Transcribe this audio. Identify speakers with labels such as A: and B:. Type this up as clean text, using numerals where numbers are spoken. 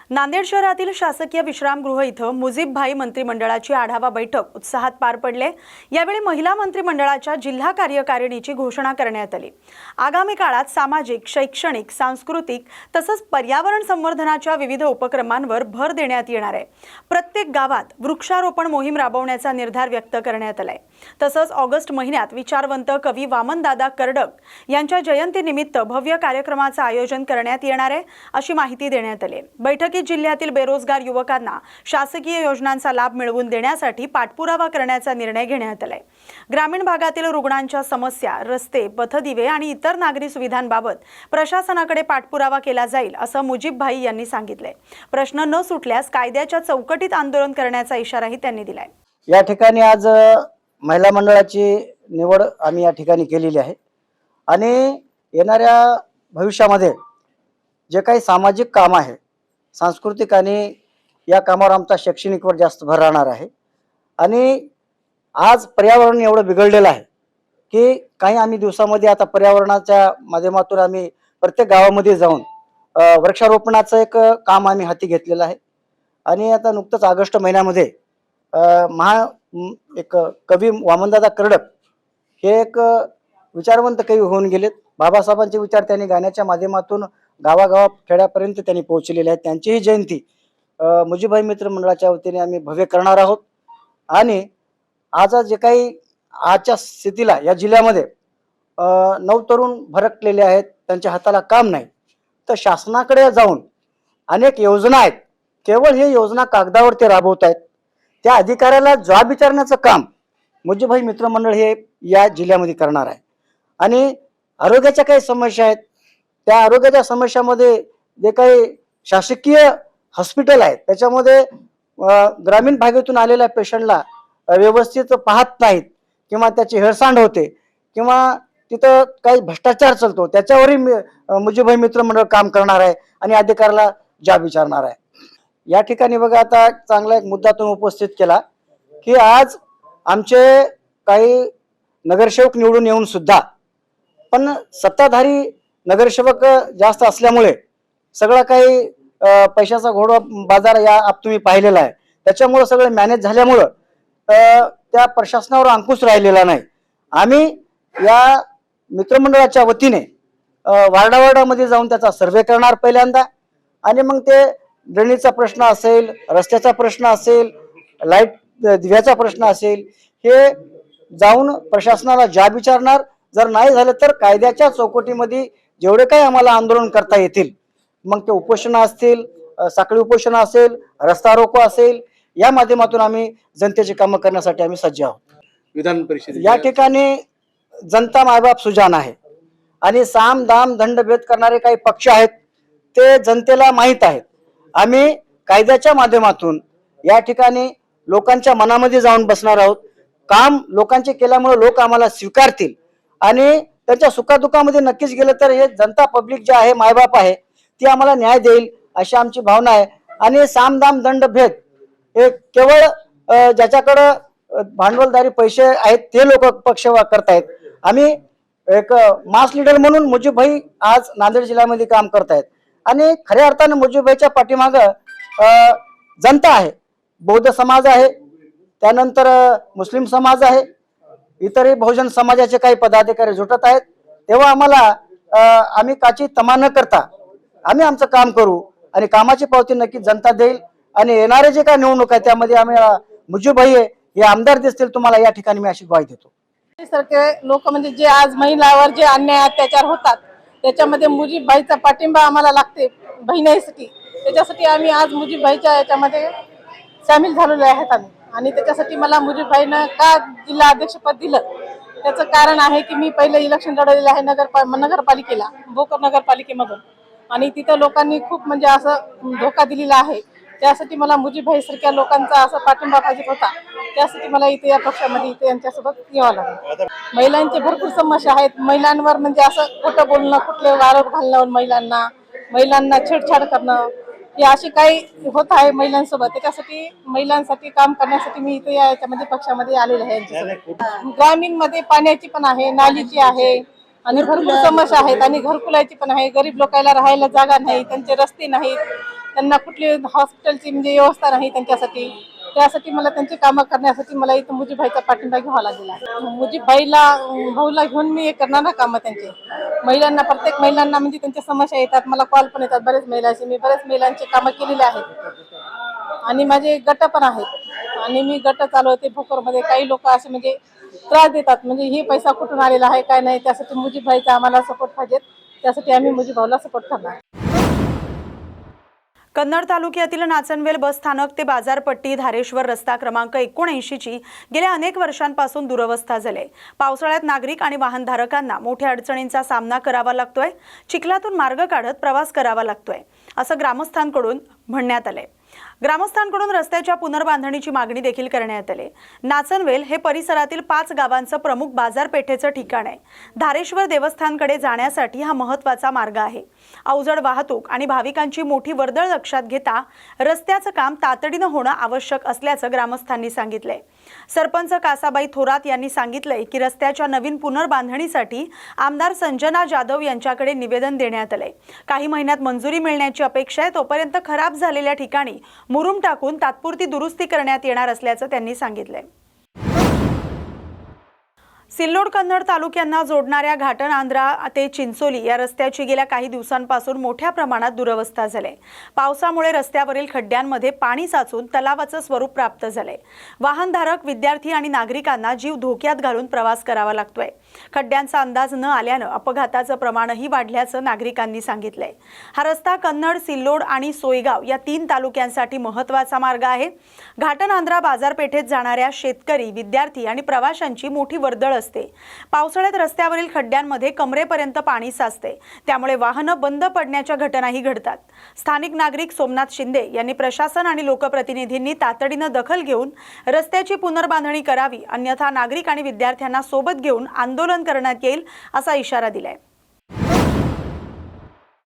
A: नांदेड शहरातील शासकीय विश्रामगृह इथं मुजीबभाई मंत्रिमंडळाची आढावा बैठक उत्साहात पार पडले। यावेळी महिला मंत्रिमंडळाच्या जिल्हा कार्यकारिणीची घोषणा करण्यात आली। आगामी काळात सामाजिक, शैक्षणिक, सांस्कृतिक तसंच पर्यावरण संवर्धनाच्या विविध उपक्रमांवर भर देण्यात येणार आहे। प्रत्येक गावात वृक्षारोपण मोहीम राबवण्याचा निर्धार व्यक्त करण्यात आलाय। तसंच ऑगस्ट महिन्यात विचारवंत कवी वामनदादा कर्डक यांच्या जयंतीनिमित्त भव्य कार्यक्रमाचं आयोजन करण्यात येणार आहे अशी माहिती देण्यात आली। बैठकीत जिल्ह्यातील बेरोजगार युवकांना शासकीय योजनांचा लाभ मिळवून देण्यासाठी पाठपुरावा करण्याचा निर्णय घेण्यात आलाय। ग्रामीण भागातील रुग्णांच्या समस्या, रस्ते, पथदिवे आणि इतर नागरी सुविधांबाबत प्रशासनाकडे पाठपुरावा केला जाईल असं मुजीबभाई यांनी सांगितले। प्रश्न न सुटल्यास कायद्याच्या चौकटीत आंदोलन करण्याचा इशाराही त्यांनी दिलाय।
B: या ठिकाणी आज महिला मंडळाची निवड आम्ही या ठिकाणी केलेली आहे आणि येणाऱ्या भविष्यामध्ये जे काही सामाजिक काम आहे, सांस्कृतिक आणि या कामावर आमचा शैक्षणिकवर जास्त भर राहणार आहे। आणि आज पर्यावरण एवढं बिघडलेलं आहे की काही आम्ही दिवसामध्ये आता पर्यावरणाच्या माध्यमातून आम्ही प्रत्येक गावामध्ये जाऊन वृक्षारोपणाचं एक काम आम्ही हाती घेतलेलं आहे। आणि आता नुकतंच ऑगस्ट महिन्यामध्ये एक कवी वामनदादा कर्डक हे एक विचारवंत कवी होऊन गेलेत। बाबासाहेबांचे विचार त्यांनी गाण्याच्या माध्यमातून गावागावात खेड्यापर्यंत त्यांनी पोहोचलेले आहेत। त्यांचीही जयंती मुजीबभाई मित्र मंडळाच्या वतीने आम्ही भव्य करणार आहोत। आणि आज जे काही आजच्या स्थितीला या जिल्ह्यामध्ये 9 तरुण भरकलेले आहेत, त्यांच्या हाताला काम नाही, तर शासनाकडे जाऊन अनेक योजना आहेत, केवळ हे योजना कागदावर ते राबवत आहेत। त्या अधिकाऱ्याला जॉब विचारण्याचं काम मुजीबभाई मित्र मंडळ हे या जिल्ह्यामध्ये करणार आहे। आणि आरोग्याच्या काही समस्या आहेत, त्या आरोग्याच्या समस्यामध्ये जे काही शासकीय हॉस्पिटल आहेत त्याच्यामध्ये ग्रामीण भागातून आलेल्या पेशंटला व्यवस्थित पाहत नाहीत किंवा त्याची हेळसांड होते किंवा तिथं काही भ्रष्टाचार चालतो, त्याच्यावरही मुजीबभाई मित्र मंडळ काम करणार आहे आणि अधिकाऱ्याला जॉब विचारणार आहे। या ठिकाणी बघा, आता चांगला एक मुद्दा तुम्ही उपस्थित केला की आज आमचे काही नगरसेवक निवडून येऊन सुद्धा पण सत्ताधारी नगरसेवक जास्त असल्यामुळे सगळं काही पैशाचा घोडा बाजार या तुम्ही पाहिलेला आहे, त्याच्यामुळे सगळं मॅनेज झाल्यामुळं त्या प्रशासनावर अंकुश राहिलेला नाही। आम्ही या मित्रमंडळाच्या वतीने वार्डावार्डामध्ये जाऊन त्याचा सर्वे करणार पहिल्यांदा, आणि मग ते ड्रेनेजचा प्रश्न असेल, रस्त्याचा प्रश्न असेल, लाईट दिव्याचा प्रश्न असेल, हे जाऊन प्रशासनाला जॉब विचारणार। जर नाही झालं तर कायद्याच्या चौकटीमध्ये जेवढे काही आम्हाला आंदोलन करता येतील, मग ते उपोषण असतील, साखळी उपोषण असेल, रस्ता रोको असेल, या माध्यमातून आम्ही जनतेची कामं करण्यासाठी आम्ही सज्ज आहोत।
C: विधान परिषद
B: या ठिकाणी जनता मायबाप सुजान आहे आणि साम दाम दंड भेद करणारे काही पक्ष आहेत, ते जनतेला माहीत आहेत। आम्ही कायद्याच्या माध्यमातून या ठिकाणी लोकांच्या मनामध्ये जाऊन बसणार आहोत। काम लोकांचे केल्यामुळे लोक आम्हाला स्वीकारतील आणि त्यांच्या सुखादुखामध्ये नक्कीच गेलं तर हे जनता पब्लिक जे आहे, मायबाप आहे, ती आम्हाला न्याय देईल अशी आमची भावना आहे। आणि सामदाम दंड भेद हे केवळ ज्याच्याकडं भांडवलदारी पैसे आहेत ते लोक पक्ष करतायत। आम्ही एक मास लीडर म्हणून मुजीबभाई आज नांदेड जिल्ह्यामध्ये काम करतायत आणि खऱ्या अर्थाने मुजीबभाईच्या पाठीमागं जनता आहे, बौद्ध समाज आहे, त्यानंतर मुस्लिम समाज आहे, इतरही बहुजन समाजाचे काही पदाधिकारी झुटत आहेत। तेव्हा आम्हाला आम्ही काची तमा न करता आम्ही आमचं काम करू आणि कामाची पावती नक्की जनता देईल। आणि येणारे जे काही निवडणूक आहे त्यामध्ये आम्ही मुजीबभाई हे आमदार दिसतील तुम्हाला, या ठिकाणी मी अशी ग्वाही देतो।
D: सारखे लोक म्हणजे जे आज महिलांवर जे अन्याय अत्याचार होतात त्याच्यामध्ये मुजीबभाईचा पाठिंबा आम्हाला लागते बहिणीसाठी। त्याच्यासाठी आम्ही आज मुजीबभाईच्या याच्यामध्ये सामील झालेलो आहेत आम्ही। आणि त्याच्यासाठी मला मुजीबभाईनं का जिल्हा अध्यक्षपद दिलं त्याचं कारण आहे की मी पहिले इलेक्शन लढवलेलं आहे नगरपालिकेला, भोकर नगरपालिकेमधून, आणि तिथं लोकांनी खूप म्हणजे असं धोका दिलेला आहे। त्यासाठी मला मुजीबभाई सारख्या लोकांचा असा पाठिंबा पाहिजे होता, त्यासाठी मला इथे या पक्षामध्ये इथे यांच्यासोबत यावं लागलं। महिलांचे भरपूर समस्या आहेत, महिलांवर म्हणजे असं खोटं बोलणं, कुठले आरोप घालणं, महिलांना छेडछाड करणं, हे अशी काही होत आहे महिलांसोबत। त्याच्यासाठी महिलांसाठी काम करण्यासाठी मी इथे याच्यामध्ये पक्षामध्ये आलेले आहे यांच्यासोबत। ग्रामीण मध्ये पाण्याची पण आहे, नालीची आहे आणि भरपूर समस्या आहेत आणि घरकुलाची पण आहे। गरीब लोकांना राहायला जागा नाही, त्यांचे रस्ते नाहीत, त्यांना कुठली हॉस्पिटलची म्हणजे व्यवस्था नाही त्यांच्यासाठी. त्यासाठी मला त्यांची कामं करण्यासाठी मला इथं मुजीबभाईचा पाठिंबा घ्यावा लागलेला आहे. भाऊला घेऊन मी हे करणार ना कामं त्यांचे. महिलांना, प्रत्येक महिलांना म्हणजे त्यांच्या समस्या येतात, मला कॉल पण येतात बरेच महिलांचे. मी बरेच महिलांचे कामं केलेले आहेत आणि माझे गट पण आहेत आणि मी गट चालवते भोकरमध्ये. काही लोक असे म्हणजे त्रास देतात, म्हणजे हे पैसा कुठून आलेला आहे काय नाही. त्यासाठी मुजीबभाईचा आम्हाला सपोर्ट पाहिजे. त्यासाठी आम्ही मुजीबभाऊला सपोर्ट करणार.
A: कन्नड तालुक्यातील नाचनवेल बस स्थानक ते बाजारपट्टी धारेश्वर रस्ता क्रमांक 79 ची गेल्या अनेक वर्षांपासून दुरवस्था झाली. पावसाळ्यात नागरिक आणि वाहनधारकांना मोठ्या अडचणींचा सामना करावा लागतोय. चिखलातून मार्ग काढत प्रवास करावा लागतोय असं ग्रामस्थांकडून म्हणण्यात आले. ग्रामस्थांकडून रस्त्याच्या पुनर्बांधणीची मागणी देखील करण्यात आली. नाचनवेल हे परिसरातील 5 गावांचं प्रमुख बाजारपेठेचं ठिकाण आहे. धारेश्वर देवस्थानकडे जाण्यासाठी हा महत्त्वाचा मार्ग आहे. अवजड वाहतूक आणि भाविकांची मोठी वर्दळ लक्षात घेता रस्त्याचं काम तातडीनं होणं आवश्यक असल्याचं ग्रामस्थांनी सांगितलंय. सरपंच कासाबाई थोरात यांनी सांगितलंय की रस्त्याच्या नवीन पुनर्बांधणीसाठी आमदार संजना जाधव यांच्याकडे निवेदन देण्यात आलंय. काही महिन्यात मंजुरी मिळण्याची अपेक्षा आहे. तोपर्यंत खराब झालेल्या ठिकाणी मुरुम टाकून तात्पुरती दुरुस्ती करण्यात येणार असल्याचं त्यांनी सांगितलंय. सिल्लोड कन्नड तालुक्यांना जोडणाऱ्या घाटण आंध्रा ते चिंचोली या रस्त्याची गेल्या काही दिवसांपासून मोठ्या प्रमाणात दुरवस्था झाली. पावसामुळे रस्त्यावरील खड्ड्यांमध्ये पाणी साचून तलावाचं स्वरूप प्राप्त झाले. वाहनधारक, विद्यार्थी आणि नागरिकांना जीव धोक्यात घालून प्रवास करावा लागतोय. खड्ड्यांचा अंदाज न आल्यानं अपघाताचं प्रमाणही वाढल्याचं नागरिकांनी सांगितलंय. हा रस्ता कन्नड, सिल्लोड आणि सोयगाव या 3 तालुक्यांसाठी महत्त्वाचा मार्ग आहे. घाटण आंध्रा बाजारपेठेत जाणाऱ्या शेतकरी, विद्यार्थी आणि प्रवाशांची मोठी वर्दळ असते. पावसाळ्यात रस्त्यावरील खड्ड्यांमध्ये कमरेपर्यंत पाणी साचते. त्यामुळे वाहनं बंद पडण्याच्या घटनाही घडतात. स्थानिक नागरिक सोमनाथ शिंदे यांनी प्रशासन आणि लोकप्रतिनिधींनी तातडीनं दखल घेऊन रस्त्याची पुनर्बांधणी करावी, अन्यथा नागरिक आणि विद्यार्थ्यांना सोबत घेऊन आंदोलन करण्यात येईल असा इशारा दिलाय.